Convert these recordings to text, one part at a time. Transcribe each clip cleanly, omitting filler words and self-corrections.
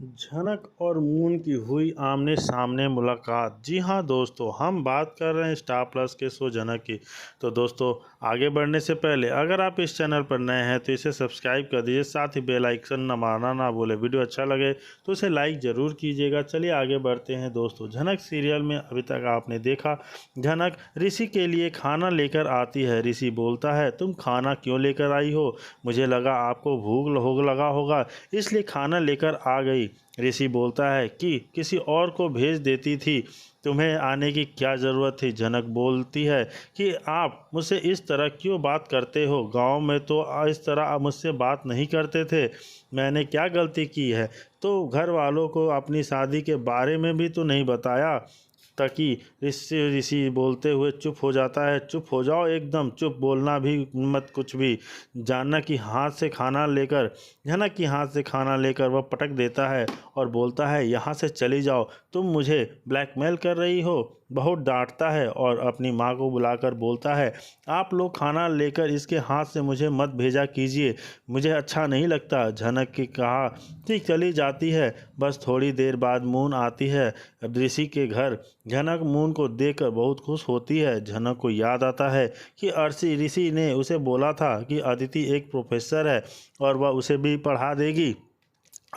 झनक और मून की हुई आमने सामने मुलाकात। जी हाँ दोस्तों, हम बात कर रहे हैं स्टार प्लस के शो झनक की। तो दोस्तों, आगे बढ़ने से पहले अगर आप इस चैनल पर नए हैं तो इसे सब्सक्राइब कर दीजिए, साथ ही बेल आइकन दबाना ना भूलें। वीडियो अच्छा लगे तो इसे लाइक ज़रूर कीजिएगा। चलिए आगे बढ़ते हैं दोस्तों। झनक सीरियल में अभी तक आपने देखा, झनक ऋषि के लिए खाना लेकर आती है। ऋषि बोलता है, तुम खाना क्यों लेकर आई हो? मुझे लगा आपको भूख लगा होगा, इसलिए खाना लेकर आ गई। ऋषि बोलता है कि किसी और को भेज देती थी, तुम्हें आने की क्या ज़रूरत थी? झनक बोलती है कि आप मुझसे इस तरह क्यों बात करते हो? गांव में तो इस तरह आप मुझसे बात नहीं करते थे। मैंने क्या गलती की है? तो घर वालों को अपनी शादी के बारे में भी तो नहीं बताया। ताकि ऋषि ऋषि बोलते हुए चुप हो जाता है। चुप हो जाओ, एकदम चुप, बोलना भी मत कुछ भी। जानना कि हाथ से खाना लेकर झनक की हाथ से खाना लेकर वह पटक देता है और बोलता है, यहाँ से चली जाओ, तुम मुझे ब्लैकमेल कर रही हो। बहुत डांटता है और अपनी माँ को बुलाकर बोलता है, आप लोग खाना लेकर इसके हाथ से मुझे मत भेजा कीजिए, मुझे अच्छा नहीं लगता। झनक की कहा कि चली जाती है। बस थोड़ी देर बाद मून आती है ऋषि के घर। झनक मून को देखकर बहुत खुश होती है। झनक को याद आता है कि अर्शी ऋषि ने उसे बोला था कि अदिति एक प्रोफेसर है और वह उसे भी पढ़ा देगी।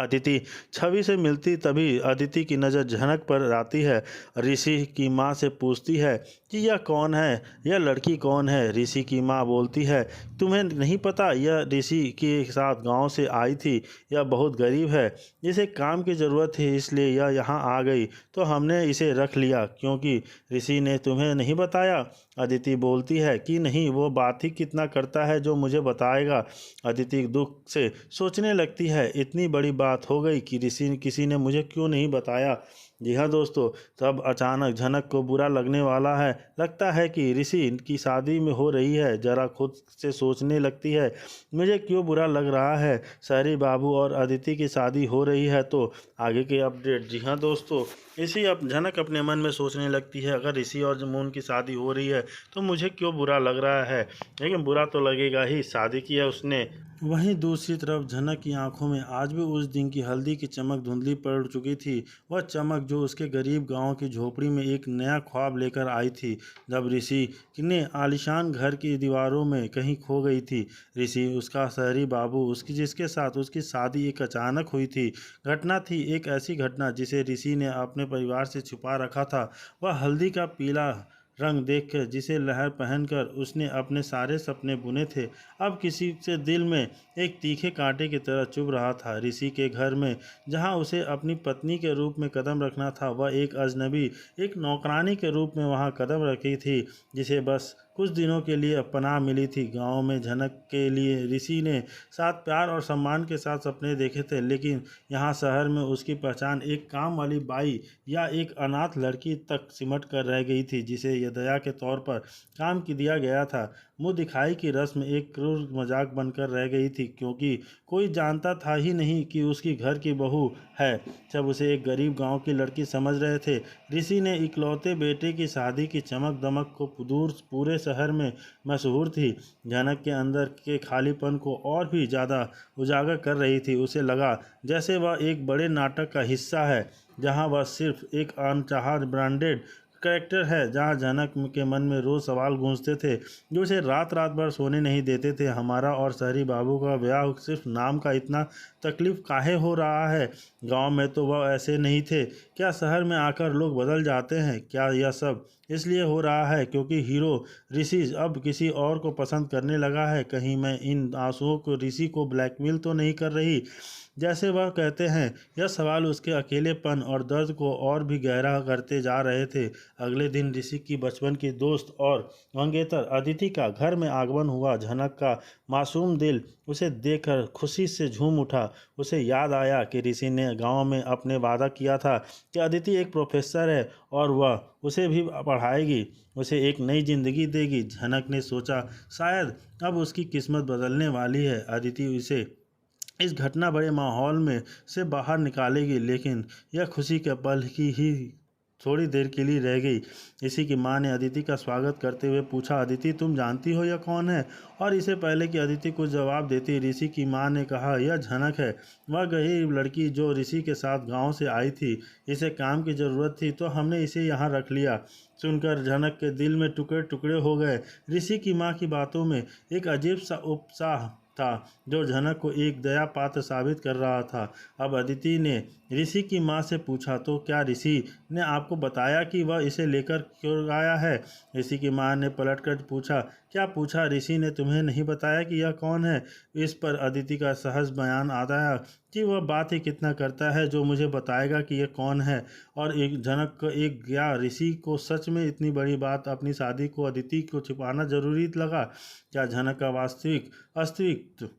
अदिति छवि से मिलती तभी अदिति की नज़र झनक पर आती है। ऋषि की माँ से पूछती है कि यह कौन है, यह लड़की कौन है? ऋषि की माँ बोलती है, तुम्हें नहीं पता, यह ऋषि के साथ गांव से आई थी। यह बहुत गरीब है, इसे काम की ज़रूरत थी, इसलिए यह यहाँ आ गई, तो हमने इसे रख लिया। क्योंकि ऋषि ने तुम्हें नहीं बताया? अदिति बोलती है कि नहीं, वो बात ही कितना करता है जो मुझे बताएगा। अदिति दुख से सोचने लगती है, इतनी बड़ी बात हो गई कि ऋषि किसी ने मुझे क्यों नहीं बताया। जी हाँ दोस्तों, तब अचानक झनक को बुरा लगने वाला है। लगता है कि ऋषि की शादी में हो रही है। जरा खुद से सोचने लगती है, मुझे क्यों बुरा लग रहा है? शहरी बाबू और अदिति की शादी हो रही है तो आगे की अपडेट। जी हाँ दोस्तों, इसी अब झनक अपने मन में सोचने लगती है, अगर ऋषि और मून की शादी हो रही है तो मुझे क्यों बुरा लग रहा है? लेकिन बुरा तो लगेगा ही, शादी किया उसने। वहीं दूसरी तरफ झनक की आंखों में आज भी उस दिन की हल्दी की चमक धुंधली पड़ चुकी थी। वह चमक जो उसके गरीब गांव की झोपड़ी में एक नया ख्वाब लेकर आई थी, जब ऋषि ने आलीशान घर की दीवारों में कहीं खो गई थी। ऋषि, उसका शहरी बाबू, उसकी जिसके साथ उसकी शादी एक अचानक हुई थी घटना थी, एक ऐसी घटना जिसे ऋषि ने अपने परिवार से छुपा रखा था। वह हल्दी का पीला रंग देखकर, जिसे लहर पहनकर उसने अपने सारे सपने बुने थे, अब किसी से दिल में एक तीखे कांटे की तरह चुभ रहा था। ऋषि के घर में जहां उसे अपनी पत्नी के रूप में कदम रखना था, वह एक अजनबी, एक नौकरानी के रूप में वहां कदम रखी थी, जिसे बस कुछ दिनों के लिए पनाह मिली थी। गांव में झनक के लिए ऋषि ने साथ प्यार और सम्मान के साथ सपने देखे थे, लेकिन यहाँ शहर में उसकी पहचान एक काम वाली बाई या एक अनाथ लड़की तक सिमट कर रह गई थी, जिसे दया के तौर पर काम की दिया गया था। मुंह दिखाई की रस्म एक क्रूर मजाक बनकर रह गई थी, क्योंकि कोई जानता था ही नहीं कि उसकी घर की बहू है। जब उसे एक गरीब गांव की लड़की समझ रहे थे। ऋषि ने इकलौते बेटे की शादी की चमक दमक को दूर पूरे शहर में मशहूर थी। झनक के अंदर के खालीपन को और भी ज़्यादा उजागर कर रही थी। उसे लगा जैसे वह एक बड़े नाटक का हिस्सा है, जहां वह सिर्फ एक अनचाहा ब्रांडेड कैरेक्टर है। जहाँ झनक के मन में रोज़ सवाल गूंजते थे जो उसे रात रात भर सोने नहीं देते थे। हमारा और शहरी बाबू का ब्याह सिर्फ नाम का, इतना तकलीफ काहे हो रहा है? गांव में तो वह ऐसे नहीं थे। क्या शहर में आकर लोग बदल जाते हैं? क्या यह सब इसलिए हो रहा है क्योंकि हीरो ऋषि अब किसी और को पसंद करने लगा है? कहीं मैं इन आंसुओं को ऋषि को ब्लैकमेल तो नहीं कर रही, जैसे वह कहते हैं? यह सवाल उसके अकेलेपन और दर्द को और भी गहरा करते जा रहे थे। अगले दिन ऋषि की बचपन की दोस्त और मंगेतर अदिति का घर में आगमन हुआ। झनक का मासूम दिल उसे देखकर खुशी से झूम उठा। उसे याद आया कि ऋषि ने गांव में अपने वादा किया था कि अदिति एक प्रोफेसर है और वह उसे भी पढ़ाएगी, उसे एक नई जिंदगी देगी। झनक ने सोचा, शायद अब उसकी किस्मत बदलने वाली है। अदिति उसे इस घटना भरे माहौल में से बाहर निकालेगी, लेकिन यह खुशी के पल की ही थोड़ी देर के लिए रह गई। ऋषि की माँ ने अदिति का स्वागत करते हुए पूछा, अदिति तुम जानती हो यह कौन है? और इससे पहले कि अदिति कुछ जवाब देती, ऋषि की माँ ने कहा, यह झनक है, वह गरीब लड़की जो ऋषि के साथ गांव से आई थी। इसे काम की ज़रूरत थी तो हमने इसे यहाँ रख लिया। सुनकर झनक के दिल में टुकड़े टुकड़े हो गए। ऋषि की माँ की बातों में एक अजीब सा उत्साह था जो झनक को एक दया पात्र साबित कर रहा था। अब अदिति ने ऋषि की माँ से पूछा, तो क्या ऋषि ने आपको बताया कि वह इसे लेकर क्यों आया है? ऋषि की माँ ने पलटकर पूछा, क्या पूछा? ऋषि ने तुम्हें नहीं बताया कि यह कौन है? इस पर अदिति का सहज बयान आता है कि वह बात ही कितना करता है जो मुझे बताएगा कि यह कौन है। और एक झनक को एक गया ऋषि को सच में इतनी बड़ी बात अपनी शादी को अदिति को छिपाना जरूरी लगा। क्या झनक का वास्तविक अस्तित्व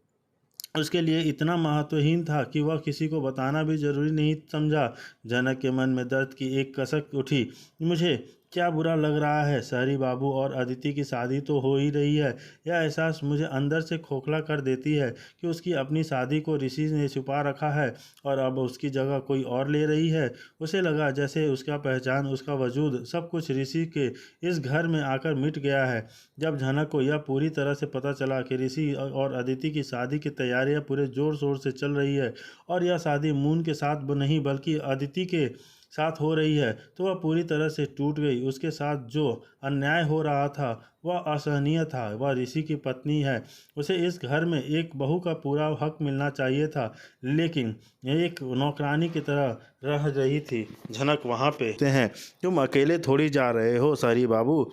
उसके लिए इतना महत्वहीन था कि वह किसी को बताना भी जरूरी नहीं समझा? झनक के मन में दर्द की एक कसक उठी। मुझे क्या बुरा लग रहा है? शहरी बाबू और अदिति की शादी तो हो ही रही है। यह एहसास मुझे अंदर से खोखला कर देती है कि उसकी अपनी शादी को ऋषि ने छुपा रखा है और अब उसकी जगह कोई और ले रही है। उसे लगा जैसे उसका पहचान, उसका वजूद, सब कुछ ऋषि के इस घर में आकर मिट गया है। जब झनक को यह पूरी तरह से पता चला कि ऋषि और अदिति की शादी की तैयारियां पूरे जोर शोर से चल रही है और यह शादी मून के साथ नहीं बल्कि अदिति के साथ हो रही है, तो वह पूरी तरह से टूट गई। उसके साथ जो अन्याय हो रहा था वह असहनीय था। वह ऋषि की पत्नी है, उसे इस घर में एक बहू का पूरा हक मिलना चाहिए था, लेकिन एक नौकरानी की तरह रह रही थी। झनक वहाँ पे हैं, तुम अकेले थोड़ी जा रहे हो सारी बाबू,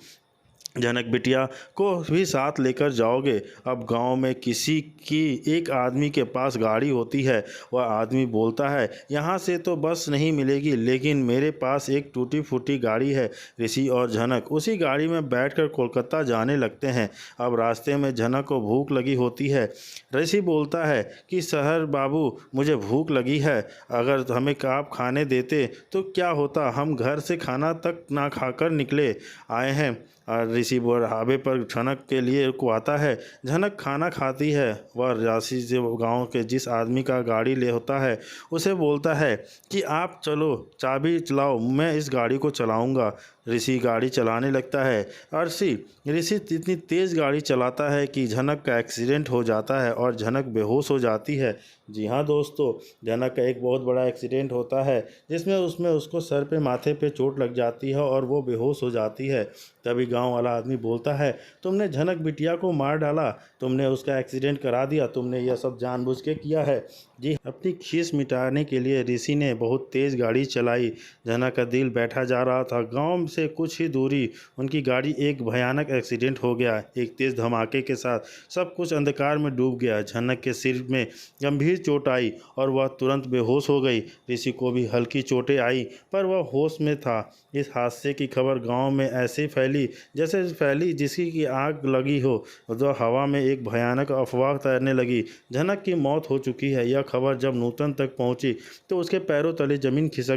झनक बिटिया को भी साथ लेकर जाओगे। अब गांव में किसी की एक आदमी के पास गाड़ी होती है, वह आदमी बोलता है, यहाँ से तो बस नहीं मिलेगी, लेकिन मेरे पास एक टूटी फूटी गाड़ी है। ऋषि और झनक उसी गाड़ी में बैठकर कोलकाता जाने लगते हैं। अब रास्ते में झनक को भूख लगी होती है। ऋषि बोलता है कि शहर बाबू मुझे भूख लगी है, अगर हमें आप खाने देते तो क्या होता, हम घर से खाना तक ना खाकर निकले आए हैं। ऋषि ढाबे पर झनक के लिए रुकवाता है। झनक खाना खाती है। वह राशि से गांव के जिस आदमी का गाड़ी ले होता है उसे बोलता है कि आप चलो चाबी चलाओ, मैं इस गाड़ी को चलाऊंगा। ऋषि गाड़ी चलाने लगता है। ऋषि इतनी तेज़ गाड़ी चलाता है कि झनक का एक्सीडेंट हो जाता है और झनक बेहोश हो जाती है। जी हाँ दोस्तों, झनक का एक बहुत बड़ा एक्सीडेंट होता है जिसमें उसको सर पे माथे पे चोट लग जाती है और वो बेहोश हो जाती है। तभी गांव वाला आदमी बोलता है, तुमने झनक बिटिया को मार डाला, तुमने उसका एक्सीडेंट करा दिया, तुमने यह सब जानबूझ के किया है। जी, अपनी खीस मिटाने के लिए ऋषि ने बहुत तेज़ गाड़ी चलाई। झनक का दिल बैठा जा रहा था। गांव से कुछ ही दूरी उनकी गाड़ी एक भयानक एक्सीडेंट हो गया। एक तेज़ धमाके के साथ सब कुछ अंधकार में डूब गया। झनक के सिर में गंभीर चोट आई और वह तुरंत बेहोश हो गई। ऋषि को भी हल्की चोटें आई पर वह होश में था। इस हादसे की खबर गांव में ऐसे फैली जैसे फैली जिसकी की आग लगी हो। जो हवा में एक भयानक अफवाह तैरने लगी, झनक की मौत हो चुकी है। यह खबर जब नूतन तक पहुंची तो उसके पैरों तले जमीन खिसक